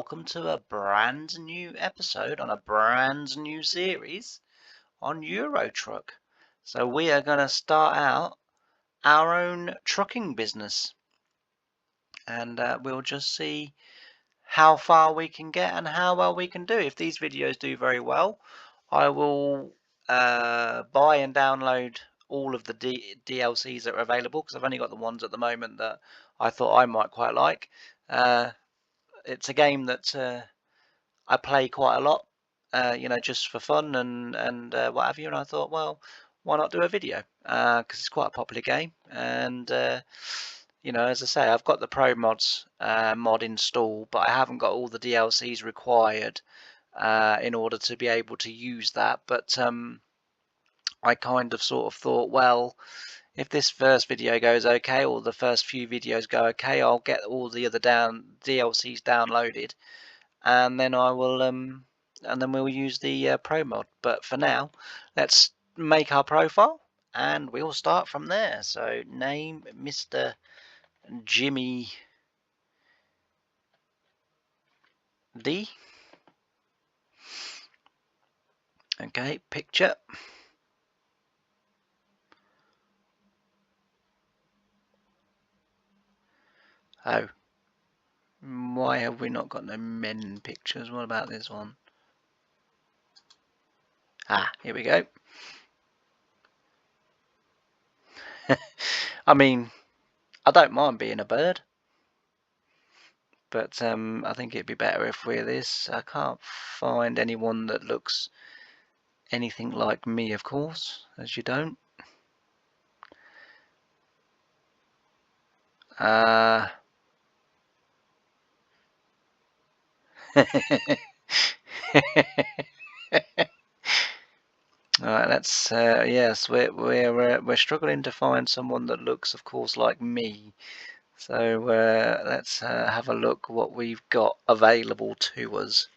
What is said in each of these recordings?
welcome to a brand new episode on a brand new series on Euro Truck. So we are going to start out our own trucking business, and we'll just see how far we can get and how well we can do. If these videos do very well, I will buy and download all of the DLCs that are available, because I've only got the ones at the moment that I thought I might quite like. It's a game that I play quite a lot, just for fun and what have you. And I thought, well, why not do a video? Because it's quite a popular game, and as I say, I've got the Pro Mods mod installed, but I haven't got all the DLCs required in order to be able to use that. But I kind of sort of thought, well, if this first video goes okay, or the first few videos go okay, I'll get all the other DLCs downloaded, and then I will and then we'll use the Pro mod. But for now, let's make our profile and we'll start from there. So name Mr. Jimmy D. Okay, picture. Oh, why have we not got no men pictures? What about this one? Ah, here we go. I mean, I don't mind being a bird, but I think it'd be better if we're this. I can't find anyone that looks anything like me, of course, as you don't. Alright, let's yes, we're struggling to find someone that looks, of course, like me. So let's have a look what we've got available to us.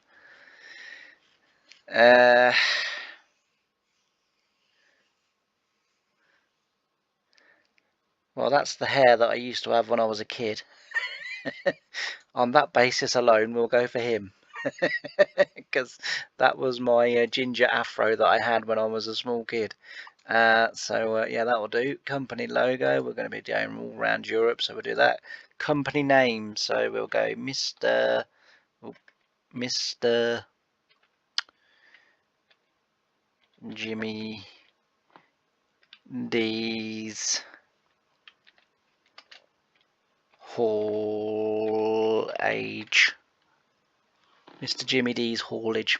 Well, that's the hair that I used to have when I was a kid. On that basis alone, we'll go for him. Because that was my ginger afro that I had when I was a small kid. So yeah, that will do. Company logo, we're going to be going all around Europe, so we'll do that. Company name, so we'll go Mr. Jimmy D's haulage. Mr. Jimmy D's haulage.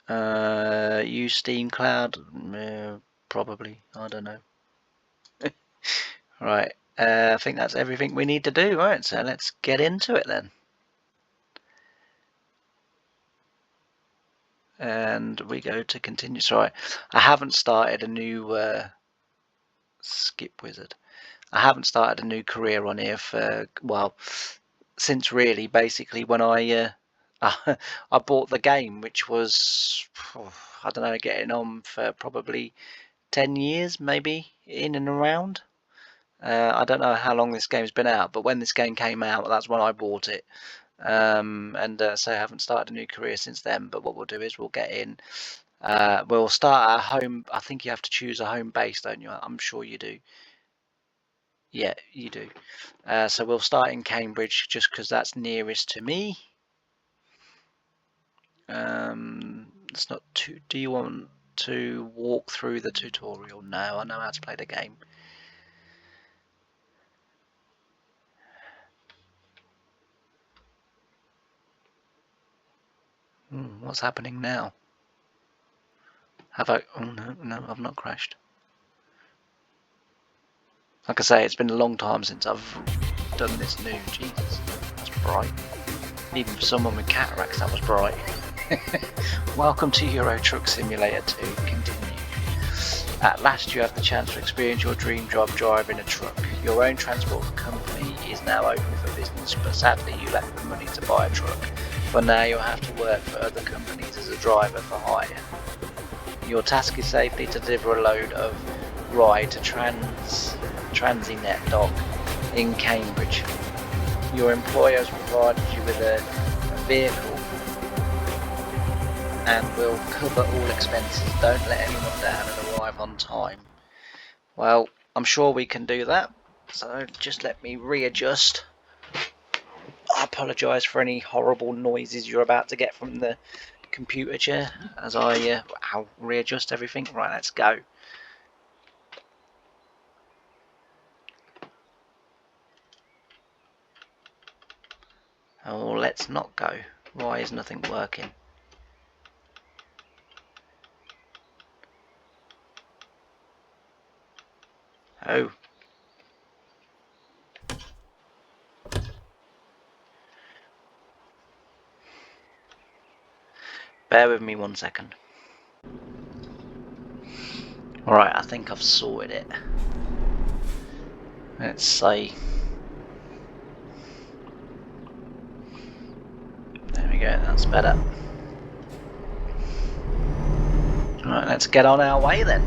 Use Steam Cloud? Probably. I don't know. Right. I think that's everything we need to do. Right. So let's get into it then. And we go to continue. Sorry, I haven't started a new skip wizard. I haven't started a new career on here for, well, since really basically when I bought the game, which was, I don't know, getting on for probably 10 years, maybe, in and around. I don't know how long this game's been out, but when this game came out, that's when I bought it. So I haven't started a new career since then. But what we'll do is we'll get in. We'll start at home. I think you have to choose a home base, don't you? I'm sure you do. Yeah, you do. So we'll start in Cambridge just because that's nearest to me. It's not too. Do you want to walk through the tutorial? No, I know how to play the game. What's happening now? Have I? Oh no, I've not crashed. Like I say, it's been a long time since I've done this new. Jesus, that's bright. Even for someone with cataracts, that was bright. Welcome to Euro Truck Simulator 2. Continue. At last, you have the chance to experience your dream job driving a truck. Your own transport company is now open for business, but sadly, you lack the money to buy a truck. For now, you'll have to work for other companies as a driver for hire. Your task is safely to deliver a load of rye to Transinet Dock in Cambridge. Your employer has provided you with a vehicle and we'll cover all expenses. Don't let anyone down and arrive on time. Well, I'm sure we can do that. So just let me readjust. I apologise for any horrible noises you're about to get from the computer chair as I'll readjust everything. Right, let's go. Oh, let's not go. Why is nothing working? Oh. Bear with me 1 second. Alright, I think I've sorted it. Let's say... There we go, that's better. Right, let's get on our way then.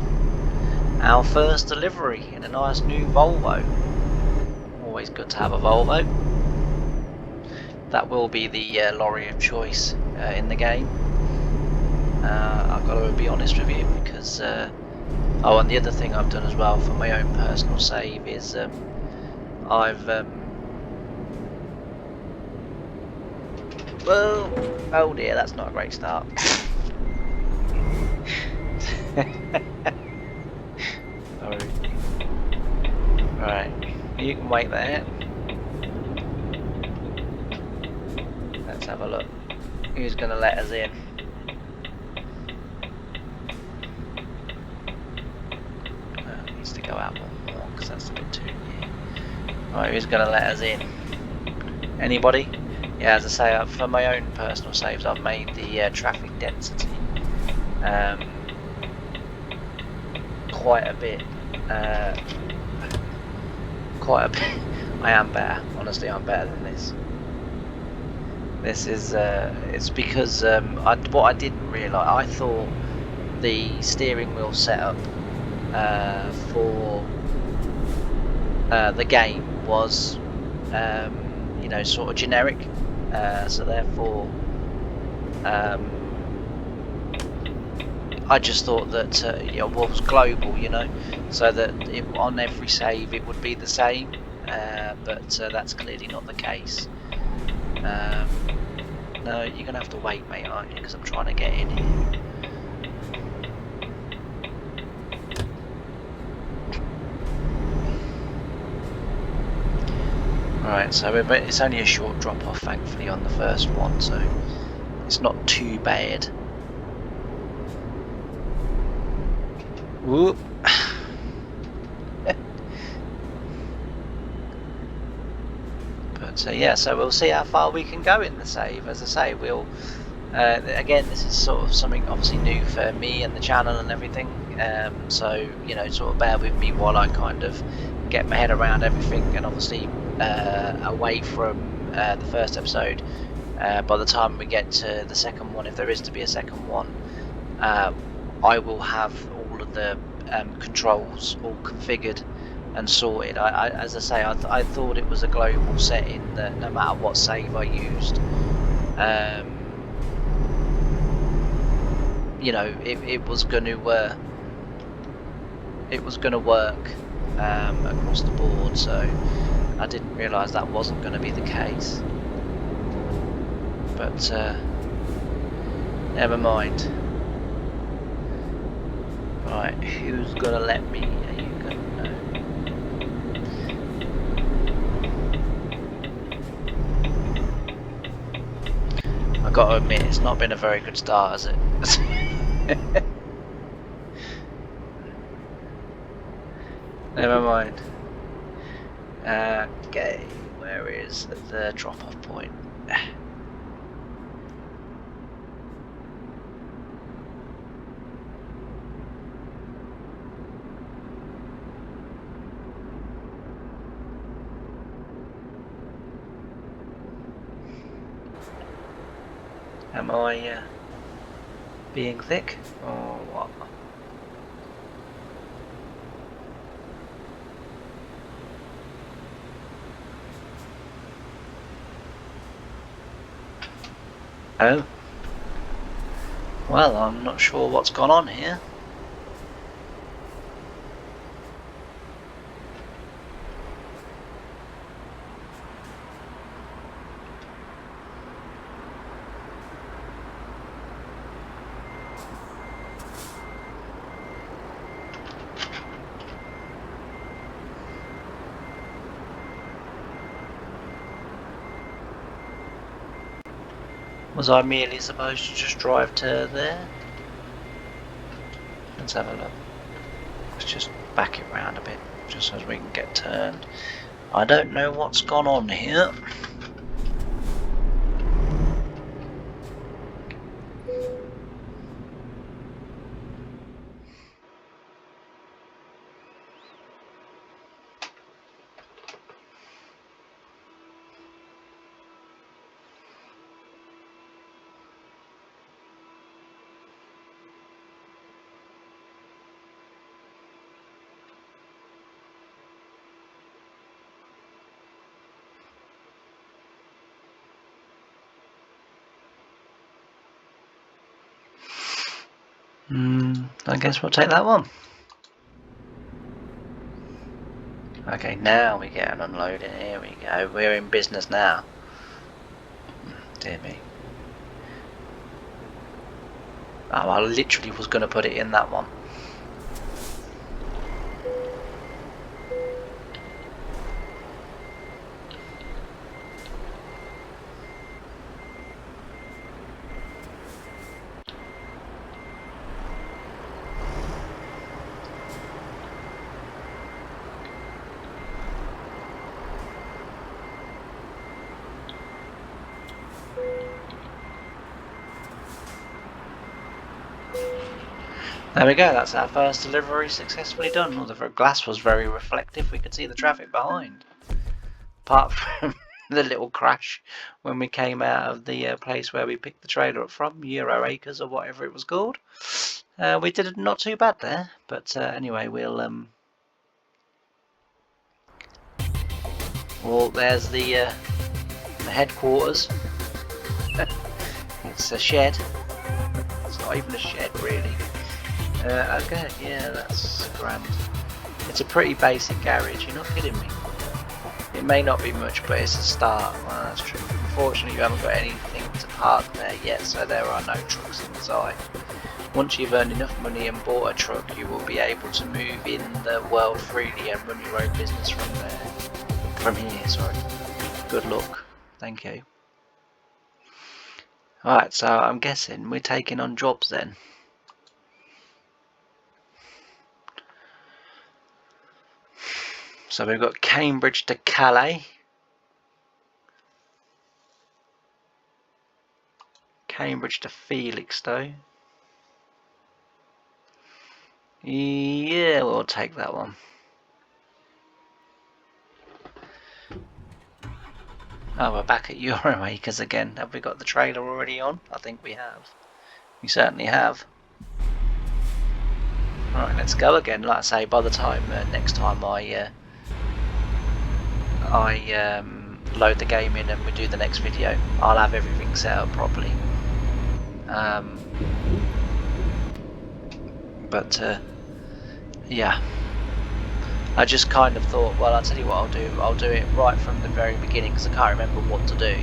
Our first delivery in a nice new Volvo. Always good to have a Volvo. That will be the lorry of choice in the game. I've got to be honest with you because... oh, and the other thing I've done as well for my own personal save is I've... well, oh dear, that's not a great start. Sorry. Right, you can wait there. Let's have a look. Who's going to let us in? Needs to go out one more because that's a bit too near. Right, who's going to let us in? Anybody? Yeah, as I say, for my own personal saves, I've made the traffic density quite a bit. Quite a bit. I am better. Honestly, I'm better than this. This is it's because what I didn't realise, I thought the steering wheel setup for the game was you know, sort of generic, so therefore I just thought that you know, what was global, you know, so that on every save it would be the same, but that's clearly not the case. No, you're gonna have to wait, mate, aren't you? Because I'm trying to get in here. Right, so it's only a short drop off, thankfully, on the first one, so it's not too bad. Whoop. But yeah, so we'll see how far we can go in the save. As I say, we'll again, this is sort of something obviously new for me and the channel and everything, so you know, sort of bear with me while I kind of get my head around everything, and obviously away from the first episode, by the time we get to the second one, if there is to be a second one, I will have all of the controls all configured and sorted. As I say, I thought it was a global setting that no matter what save I used, you know, it was going to work across the board. So I didn't realise that wasn't going to be the case. But never mind. Right, who's gonna let me? Are you gonna know? I gotta admit, it's not been a very good start, has it? Never mind. Okay, where is the drop-off point? Am I being thick or what? Oh. Well, I'm not sure what's gone on here. Was I merely supposed to just drive to there? Let's have a look. Let's just back it round a bit, just so we can get turned. I don't know what's gone on here. I guess we'll take that one. Okay, now we get an unloading. Here we go. We're in business now. Dear me. Oh, I literally was going to put it in that one. There we go, that's our first delivery successfully done. Well, the glass was very reflective, we could see the traffic behind. Apart from the little crash when we came out of the place where we picked the trailer up from, Euro Acres or whatever it was called. We did not too bad there, but anyway, well, there's the headquarters. It's a shed. It's not even a shed, really. Okay, yeah, that's grand. It's a pretty basic garage, you're not kidding me. It may not be much, but it's a start. Well, that's true. Unfortunately, you haven't got anything to park there yet, so there are no trucks inside. Once you've earned enough money and bought a truck, you will be able to move in the world freely and run your own business from there. From here, sorry. Good luck. Thank you. Alright, so I'm guessing we're taking on jobs then. So we've got Cambridge to Calais. Cambridge to Felixstowe. Yeah, we'll take that one. Oh, we're back at Euro Acres again. Have we got the trailer already on? I think we have. We certainly have. Right, let's go again. Like I say, by the time next time I load the game in and we do the next video, I'll have everything set up properly. Yeah, I just kind of thought, well, I'll tell you what I'll do it right from the very beginning, because I can't remember what to do.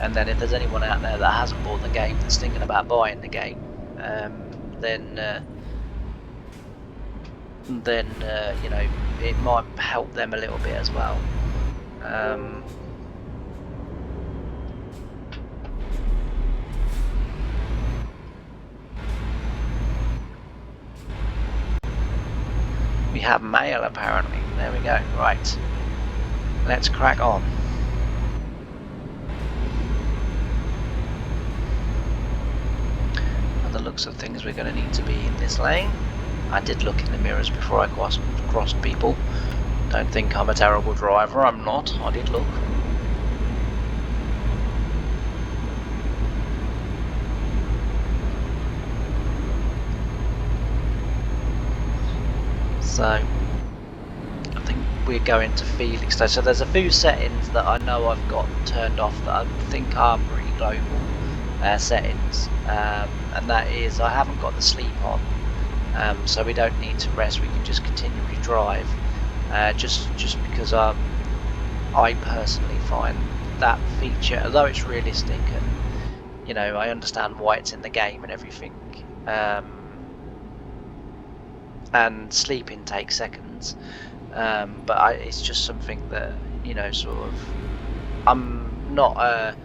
And then if there's anyone out there that hasn't bought the game, that's thinking about buying the game, then you know, it might help them a little bit as well. We have mail apparently. There we go. Right. Let's crack on. By the looks of things, we're going to need to be in this lane. I did look in the mirrors before I crossed people. Don't think I'm a terrible driver. I'm not. I did look. So I think we're going to Felixstowe. So there's a few settings that I know I've got turned off that I think are pretty global. settings, and that is I haven't got the sleep on, so we don't need to rest. We can just continually drive, just because I personally find that feature, although it's realistic and I understand why it's in the game and everything, and sleeping takes seconds, but it's just something that sort of, I'm not a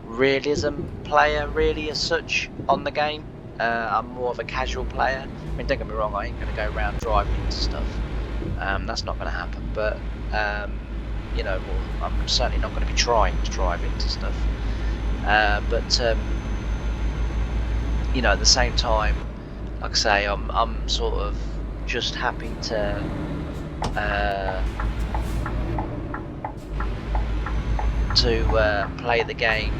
realism player really as such on the game. I'm more of a casual player. I mean, don't get me wrong, I ain't going to go around driving into stuff. That's not going to happen, but well, I'm certainly not going to be trying to drive into stuff. But at the same time, like I say, I'm sort of just happy to play the game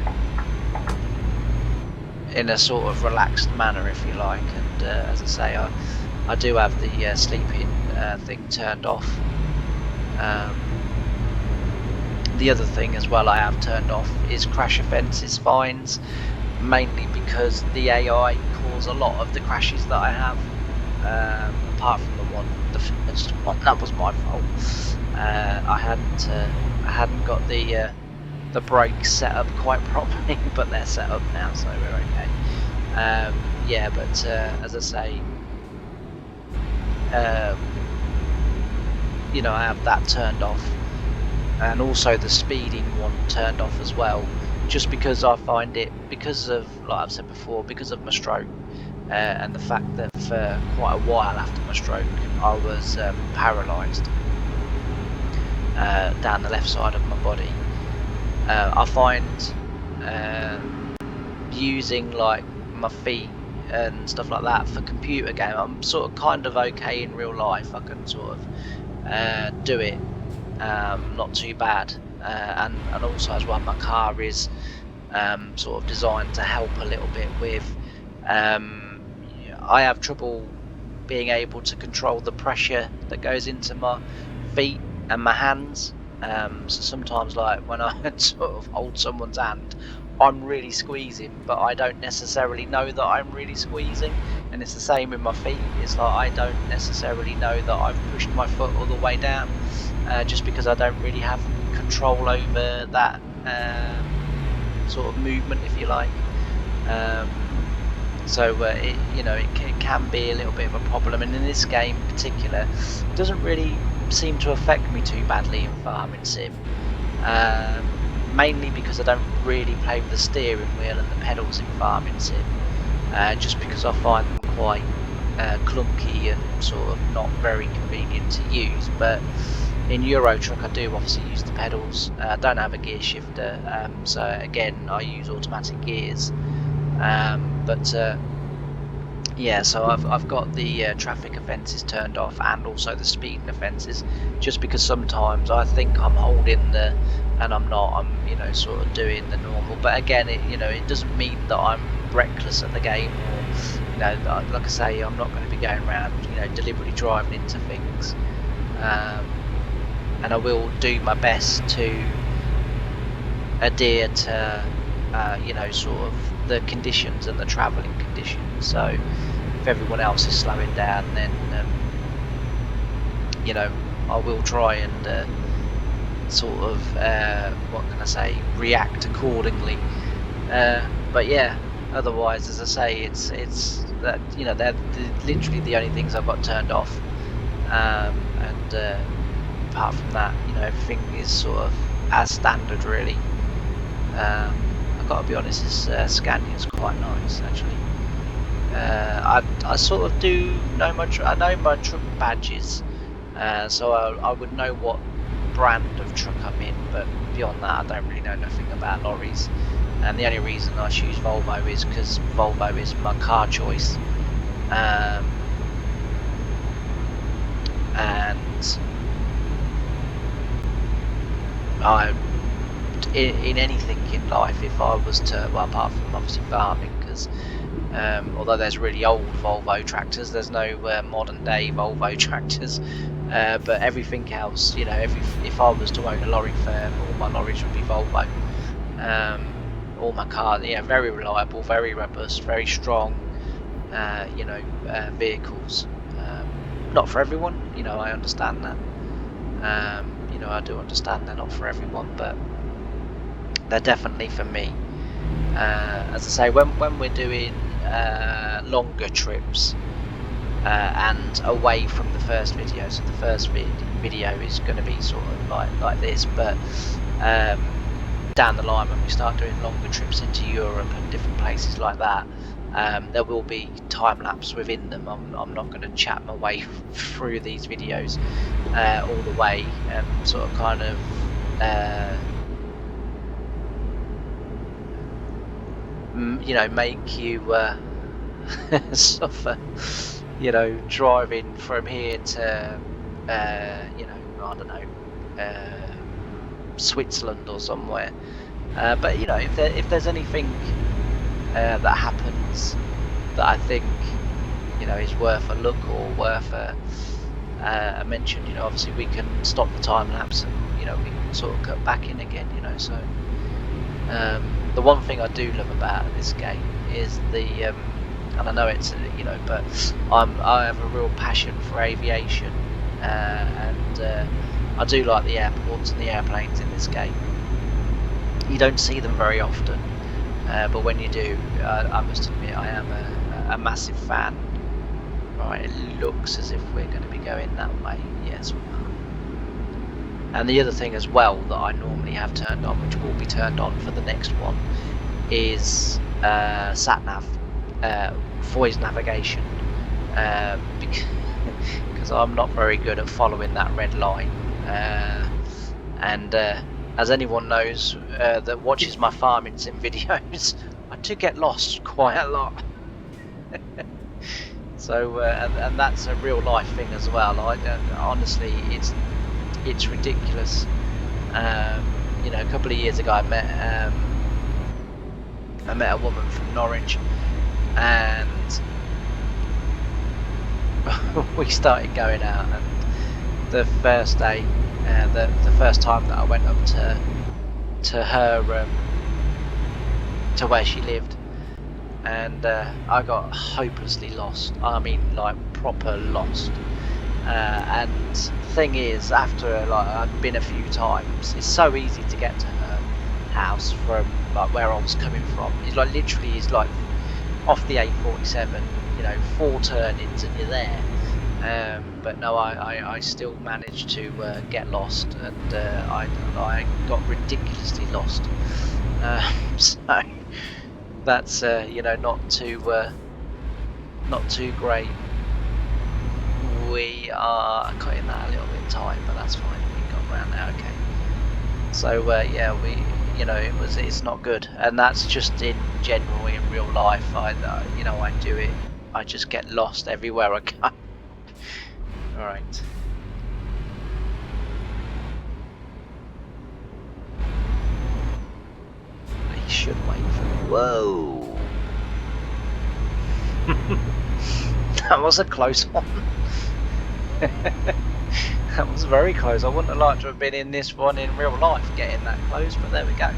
in a sort of relaxed manner, if you like. And as I say, I do have the sleeping thing turned off. The other thing as well I have turned off is crash offences fines, mainly because the AI cause a lot of the crashes that I have, apart from the first one. That was my fault. I hadn't got the brakes set up quite properly, but they're set up now, so we're okay. Yeah, but as I say, I have that turned off, and also the speeding one turned off as well, just because I find it, because of, like I've said before, because of my stroke, and the fact that for quite a while after my stroke I was paralysed down the left side of my body. I find using like my feet and stuff like that for computer game, I'm sort of kind of okay in real life. I can sort of do it, not too bad, and also as well, my car is sort of designed to help a little bit with. I have trouble being able to control the pressure that goes into my feet and my hands. So sometimes, like when I sort of hold someone's hand, I'm really squeezing, but I don't necessarily know that I'm really squeezing. And it's the same with my feet. It's like I don't necessarily know that I've pushed my foot all the way down, just because I don't really have control over that sort of movement, if you like. So it can be a little bit of a problem, and in this game in particular, it doesn't really seem to affect me too badly in Farming Sim, mainly because I don't really play with the steering wheel and the pedals in Farming Sim, just because I find them quite clunky and sort of not very convenient to use. But in Euro Truck I do obviously use the pedals. I don't have a gear shifter, so again I use automatic gears. But yeah, so I've got the traffic offences turned off, and also the speeding offences, just because sometimes I think I'm holding and I'm not. I'm sort of doing the normal. But again, it doesn't mean that I'm reckless at the game, or like I say, I'm not going to be going around deliberately driving into things. And I will do my best to adhere to sort of the conditions and the travelling conditions. So if everyone else is slowing down, then I will try and sort of what can I say, react accordingly. But yeah, otherwise, as I say, it's that they're literally the only things I've got turned off, and apart from that, everything is sort of as standard really. I've got to be honest, this Scania's quite nice actually. I sort of do know I know my truck badges, so I would know what brand of truck I'm in, but beyond that I don't really know nothing about lorries. And the only reason I choose Volvo is because Volvo is my car choice, and in anything in life, if I was to, well, apart from obviously farming, because although there's really old Volvo tractors, there's no modern day Volvo tractors, but everything else, if I was to own a lorry firm, all my lorries would be Volvo, all my cars, yeah, very reliable, very robust, very strong, vehicles. Not for everyone, I understand that. I do understand they're not for everyone, but they're definitely for me. As I say, when we're doing longer trips and away from the first video, so the first video is going to be sort of like this, but down the line when we start doing longer trips into Europe and different places like that, there will be time lapse within them. I'm not going to chat my way through these videos all the way and sort of kind of make you suffer, driving from here to I don't know, Switzerland or somewhere. But if there's anything that happens that I think is worth a look or worth a mention, obviously we can stop the time lapse and we can sort of cut back in again, so the one thing I do love about this game is and I know it's but I have a real passion for aviation, and I do like the airports and the airplanes in this game. You don't see them very often, but when you do, I must admit I am a massive fan. Right, it looks as if we're going to be going that way. Yes, we are. And the other thing as well that I normally have turned on, which will be turned on for the next one, is sat-nav, voice navigation, because I'm not very good at following that red line, and as anyone knows that watches my farming sim videos, I do get lost quite a lot. So and that's a real life thing as well. Honestly, it's ridiculous. A couple of years ago I met a woman from Norwich, and we started going out, and the first day, the first time that I went up to her to where she lived, and I got hopelessly lost. I mean, like proper lost. And the thing is, after I'd been a few times, it's so easy to get to her house from like where I was coming from. It's like literally is like off the A47, 4 turnings and you're there. But no, I still managed to get lost, and I got ridiculously lost. So that's not too great. We are cutting that a little bit tight, but that's fine. We got around there, okay. So yeah, it's not good, and that's just in general in real life. I do it. I just get lost everywhere I go. All right. He should wait for me. Whoa! That was a close one. That was very close. I wouldn't have liked to have been in this one in real life, getting that close, but there we go.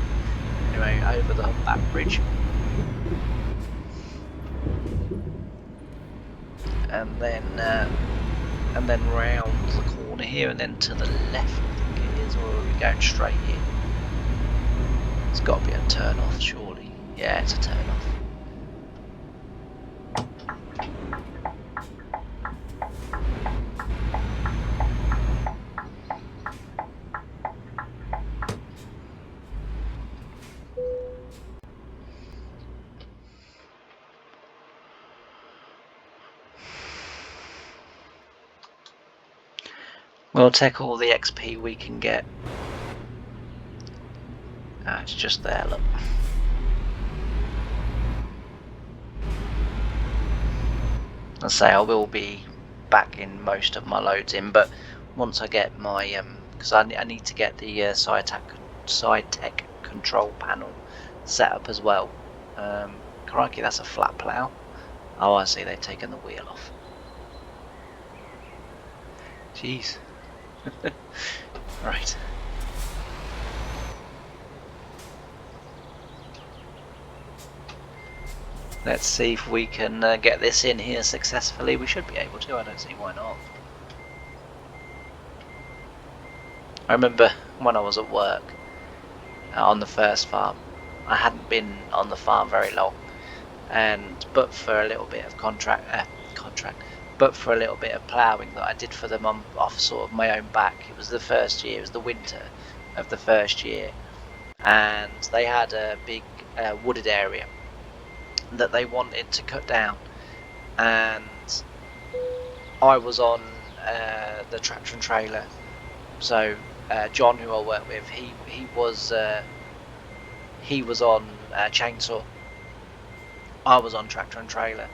Anyway, over the humpback bridge, and then round the corner here, and then to the left, I think it is, or are we going straight in? It's got to be a turn off, surely. Yeah, it's a turn off. We'll take all the XP we can get. It's just there, look. I say I will be backing most of my loads in, but once I get my because I need to get the side tech control panel set up as well. Crikey, that's a flat plough. Oh, I see, they've taken the wheel off. Jeez. Right. Let's see if we can get this in here successfully. We should be able to. I don't see why not. I remember when I was at work on the first farm. I hadn't been on the farm very long, but for a little bit of but for a little bit of ploughing that I did for them off sort of my own back. It was the first year. It was the winter of the first year, and they had a big wooded area that they wanted to cut down, and I was on the tractor and trailer. So John, who I work with, he was on chainsaw. I was on tractor and trailer,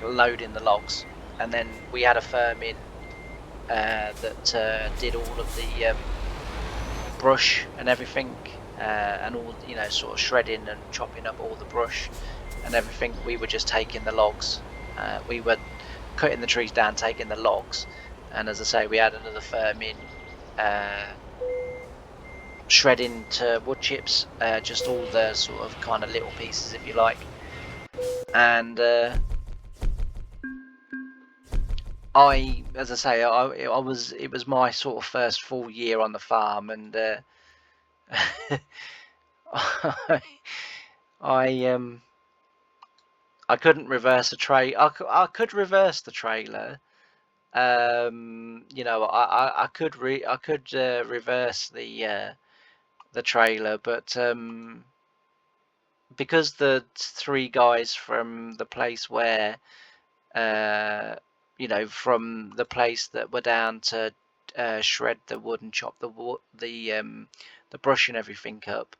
loading the logs, and then we had a firm in that did all of the brush and everything, and all, you know, sort of shredding and chopping up all the brush and everything. We were just taking the logs. We were cutting the trees down, taking the logs, and as I say, we had another firm in shredding to wood chips, just all the sort of kind of little pieces, if you like. And as I say, it was my sort of first full year on the farm, and I couldn't reverse a I could reverse the trailer. You know, I could reverse the trailer, but because the three guys from the place where you know, from the place that were down to shred the wood and chop the wood, the brush and everything up,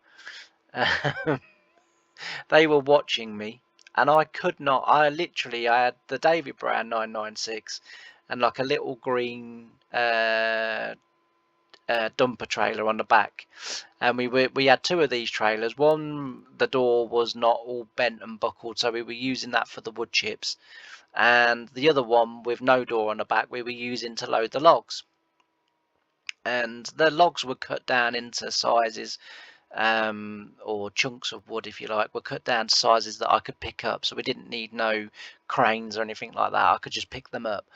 they were watching me, and I could not. I had the David Brown 996 and like a little green dumper trailer on the back, and we had two of these trailers. One, the door was not all bent and buckled, so we were using that for the wood chips, and the other one with no door on the back we were using to load the logs. And the logs were cut down into sizes, or chunks of wood, if you like, were cut down to sizes that I could pick up, so we didn't need no cranes or anything like that. I could just pick them up.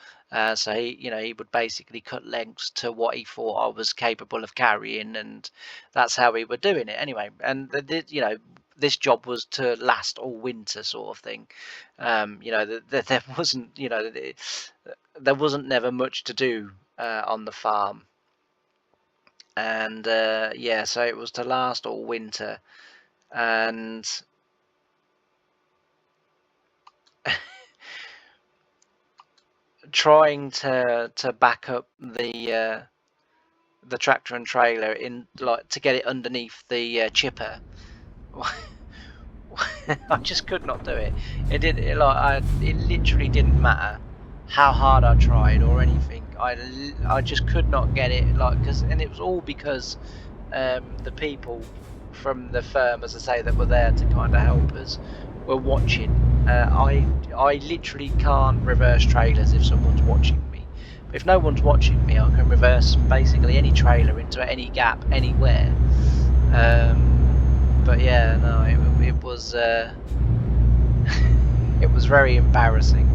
So he would basically cut lengths to what he thought I was capable of carrying, and that's how we were doing it anyway. And you know, this job was to last all winter, sort of thing. You know, there wasn't, you know, there wasn't never much to do on the farm. And yeah, so it was to last all winter, and trying to back up the tractor and trailer in, like, to get it underneath the chipper. I just could not do it. It literally didn't matter how hard I tried or anything. I just could not get it, like, and it was all because the people from the firm, as I say, that were there to kind of help us, were watching. I literally can't reverse trailers if someone's watching me. But if no one's watching me, I can reverse basically any trailer into any gap anywhere. But yeah, no, it was it was very embarrassing.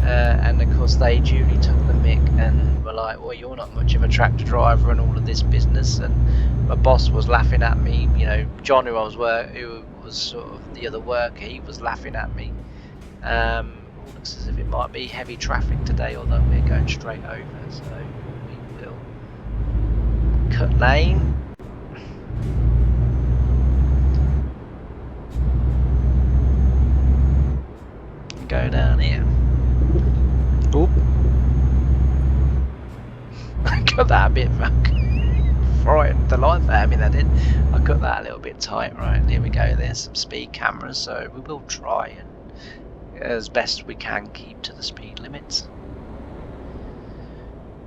And of course they duly took the mick and were like, well, you're not much of a tractor driver and all of this business. And my boss was laughing at me. You know, John, who was sort of the other worker, he was laughing at me. Looks as if it might be heavy traffic today, although we're going straight over, so we will cut lane. Go down here. Oop. I cut that a bit frightened the life out of me, that did. I cut that a little bit tight. Right, here we go. There's some speed cameras, so we will try and as best we can keep to the speed limits,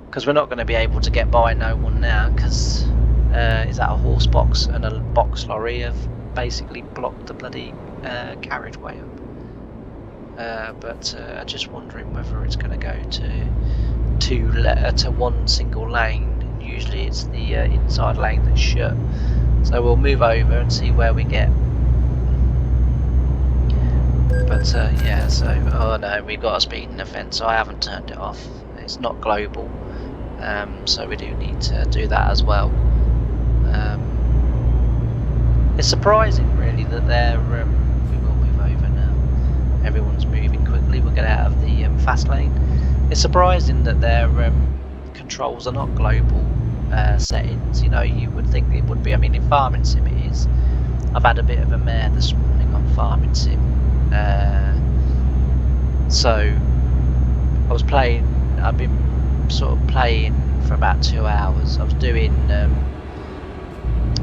because we're not going to be able to get by no one now, because is that a horse box and a box lorry have basically blocked the bloody carriageway up. But just wondering whether it's going to go to one single lane. Usually it's the inside lane that's shut, so we'll move over and see where we get. But yeah, so oh no, we got a speeding offence, so I haven't turned it off. It's not global, so we do need to do that as well. It's surprising, really, that they're. We will move over now. Everyone's moving quickly. We'll get out of the fast lane. It's surprising that their controls are not global settings. You know, you would think it would be. I mean, in Farming Sim it is. I've had a bit of a mare this morning on Farming Sim. So I've been sort of playing for about 2 hours. I was doing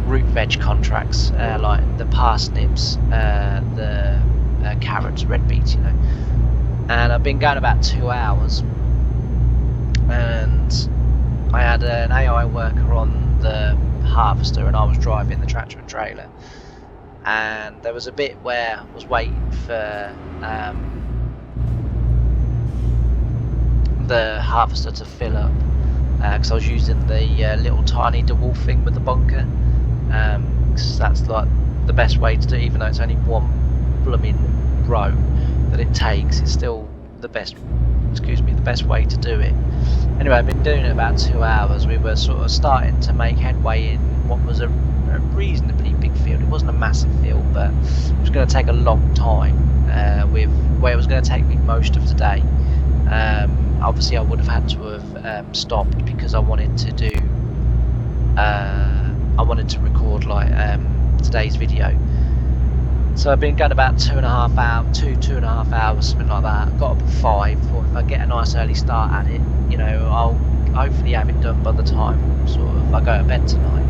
root veg contracts, like the parsnips, the carrots, red beets, you know. And I've been going about 2 hours, and I had an AI worker on the harvester, and I was driving the tractor and trailer. And there was a bit where I was waiting for the harvester to fill up, because I was using the little tiny DeWolf thing with the bunker, because that's like the best way to do it. Even though it's only one blooming row that it takes, it's still the best way to do it. Anyway, I've been doing it about 2 hours. We were sort of starting to make headway in what was a reasonably big field. It wasn't a massive field, but it was going to take a long time, with where it was going to take me most of today. Obviously I would have had to have stopped, because I wanted to record like today's video. So I've been going about 2.5 hours, something like that. Got up at 5. Thought if I get a nice early start at it, you know, I'll hopefully have it done by the time sort of I go to bed tonight.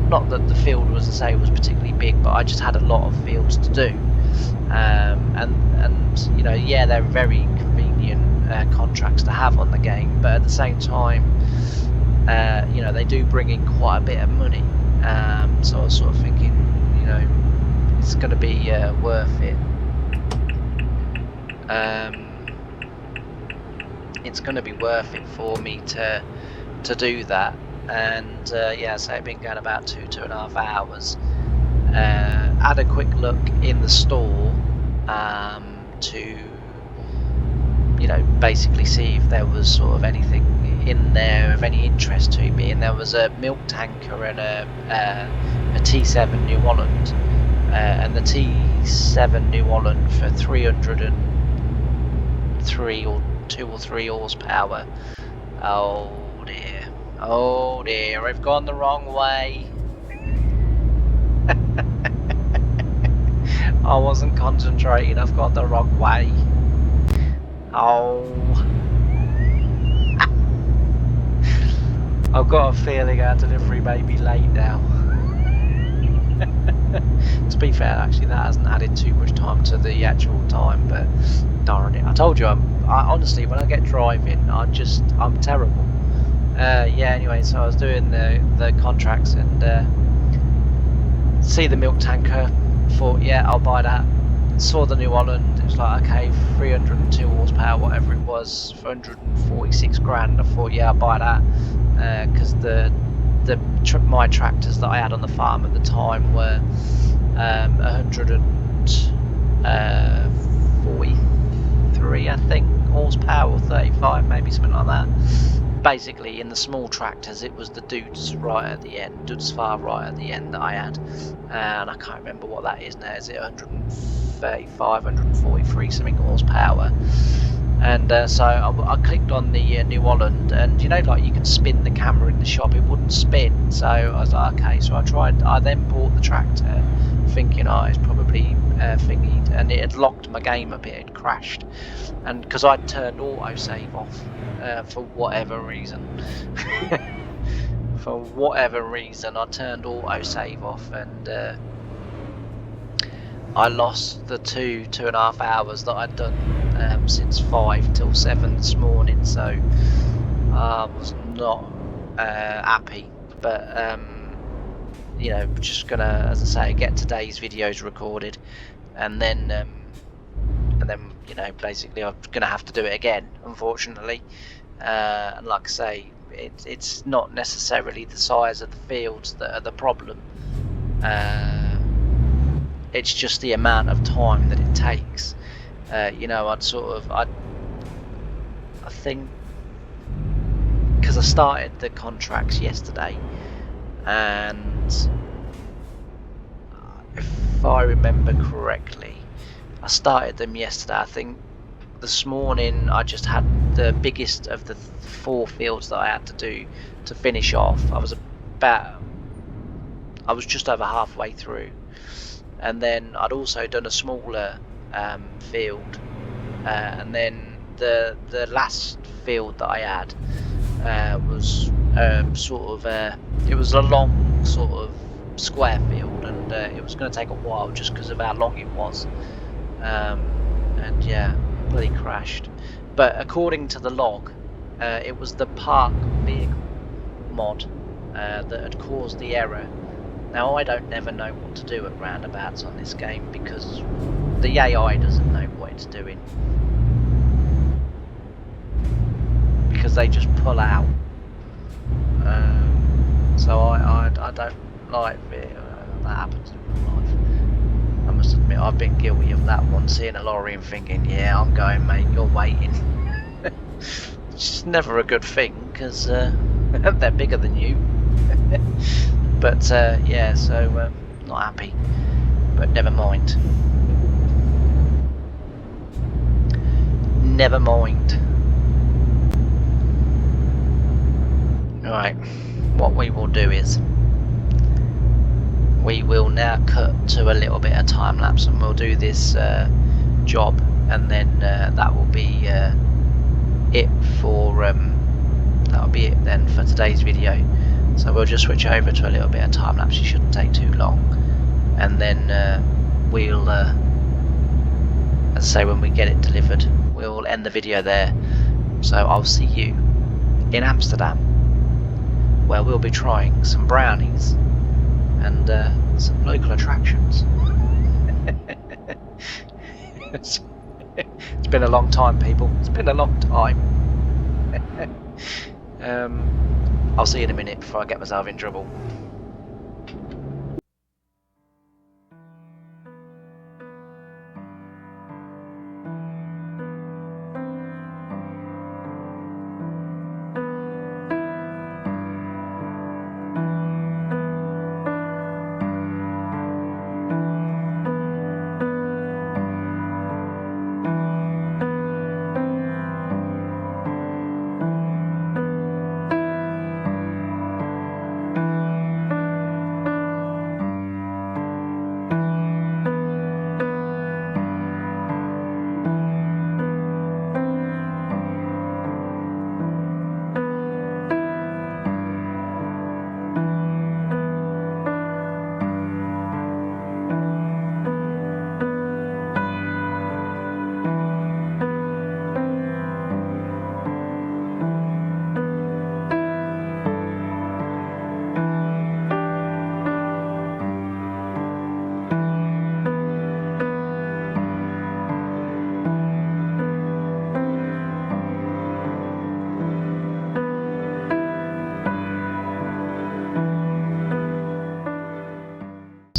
Not that the field was, to say, was particularly big, but I just had a lot of fields to do. And you know, yeah, they're very convenient contracts to have on the game, but at the same time, you know, they do bring in quite a bit of money. So I was sort of thinking, you know, it's going to be worth it. It's going to be worth it for me to do that. And yeah, so I've been going about 2.5 hours. Had a quick look in the store to, you know, basically see if there was sort of anything in there of any interest to me. And there was a milk tanker and a T7 New Holland, and the T7 New Holland for 303 or 2 or 3 horsepower. Oh dear, I've gone the wrong way. I wasn't concentrating, I've gone the wrong way. Oh. I've got a feeling our delivery may be late now. To be fair, actually, that hasn't added too much time to the actual time, but darn it. I told you, I honestly, when I get driving, I'm terrible. Yeah, anyway, so I was doing the contracts and see the milk tanker, thought, yeah, I'll buy that. Saw the New Holland, it was like, okay, 302 horsepower, whatever it was, for 146 grand. I thought, yeah, I'll buy that, because my tractors that I had on the farm at the time were 143, I think, horsepower, or 35, maybe something like that. Basically, in the small tractors, it was the dudes far right at the end that I had, and I can't remember what that is now. Is it 135, 143 something horsepower? And so I clicked on the New Holland, and you know, like, you can spin the camera in the shop, it wouldn't spin. So I was like, okay, so I then bought the tractor, thinking, oh, it's probably thingied, and it had locked my game up, it had crashed, and because I'd turned autosave off for whatever reason. For whatever reason, I turned autosave off, and I lost the 2.5 hours that I'd done since 5 till 7 this morning, so I was not happy. But you know, just gonna, as I say, get today's videos recorded, and then you know, basically I'm gonna have to do it again, unfortunately. And like I say, it's not necessarily the size of the fields that are the problem. it's just the amount of time that it takes. You know, I think, because I started the contracts yesterday, and if I remember correctly, I started them yesterday. I think this morning I just had the biggest of the 4 fields that I had to do to finish off. I was just over halfway through, and then I'd also done a smaller field, and then the last field that I had was it was a long sort of square field, and it was going to take a while just because of how long it was, and yeah, bloody crashed. But according to the log, it was the park vehicle mod that had caused the error. Now, I don't never know what to do at roundabouts on this game because the AI doesn't know what it's doing, because they just pull out. So I don't like it. That happens in real life. I must admit, I've been guilty of that one, seeing a lorry and thinking, yeah, I'm going, mate, you're waiting. It's never a good thing, because they're bigger than you. But yeah, so not happy, but never mind. Never mind. Right, what we will do is we will now cut to a little bit of time lapse, and we'll do this job, and then that will be it for that'll be it then for today's video. So we'll just switch over to a little bit of time lapse. It shouldn't take too long, and then we'll as I say, when we get it delivered, we'll end the video there. So I'll see you in Amsterdam, where we'll be trying some brownies and some local attractions. It's been a long time, people. It's been a long time. I'll see you in a minute before I get myself in trouble.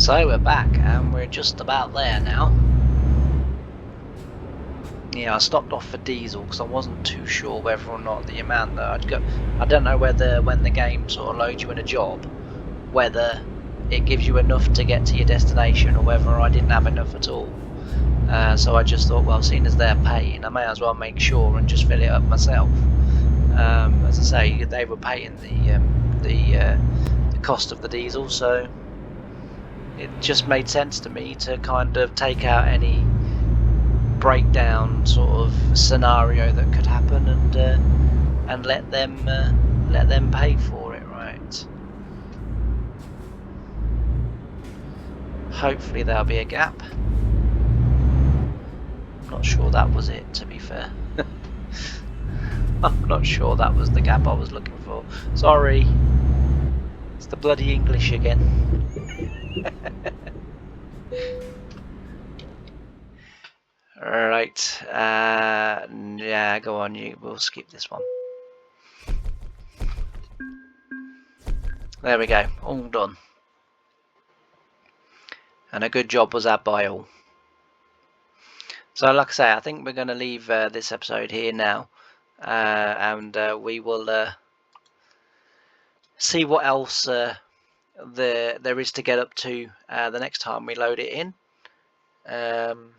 So we're back, and we're just about there now. Yeah, I stopped off for diesel because I wasn't too sure whether or not the amount that I'd go. I don't know whether when the game sort of loads you in a job, whether it gives you enough to get to your destination or whether I didn't have enough at all. So I just thought, well, seeing as they're paying, I may as well make sure and just fill it up myself. As I say, they were paying the cost of the diesel, so it just made sense to me to kind of take out any breakdown sort of scenario that could happen, and let them pay for it, right? Hopefully there'll be a gap. I'm not sure that was it, to be fair. I'm not sure that was the gap I was looking for. Sorry. It's the bloody English again. Right, yeah, go on, we'll skip this one. There we go, all done. and a good job was had by all. So like I say, I think we're going to leave this episode here now, and we will see what else there is to get up to the next time we load it in, and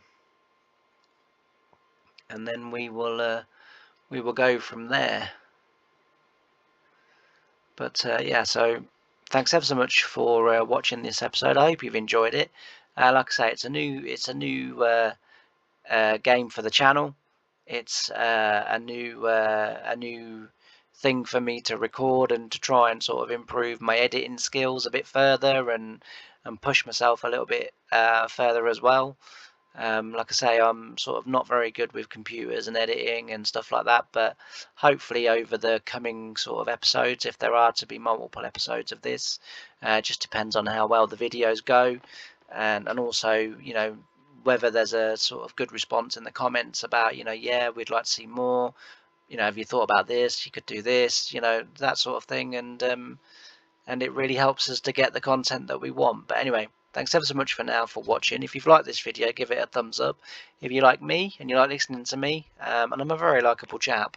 then we will go from there. But yeah, so thanks ever so much for watching this episode. I hope you've enjoyed it. Like I say, it's a new game for the channel. It's a new thing for me to record and to try and sort of improve my editing skills a bit further and push myself a little bit further as well. Like I say, I'm sort of not very good with computers and editing and stuff like that, but hopefully over the coming sort of episodes, if there are to be multiple episodes of this, just depends on how well the videos go, and also, you know, whether there's a sort of good response in the comments about, you know, yeah, we'd like to see more, you know, have you thought about this, you could do this, you know, that sort of thing, and it really helps us to get the content that we want. But anyway, thanks ever so much for now for watching. If you've liked this video, give it a thumbs up. If you like me and you like listening to me, and I'm a very likable chap,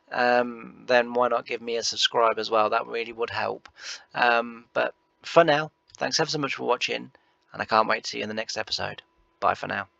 then why not give me a subscribe as well? That really would help. But for now, thanks ever so much for watching, and I can't wait to see you in the next episode. Bye for now.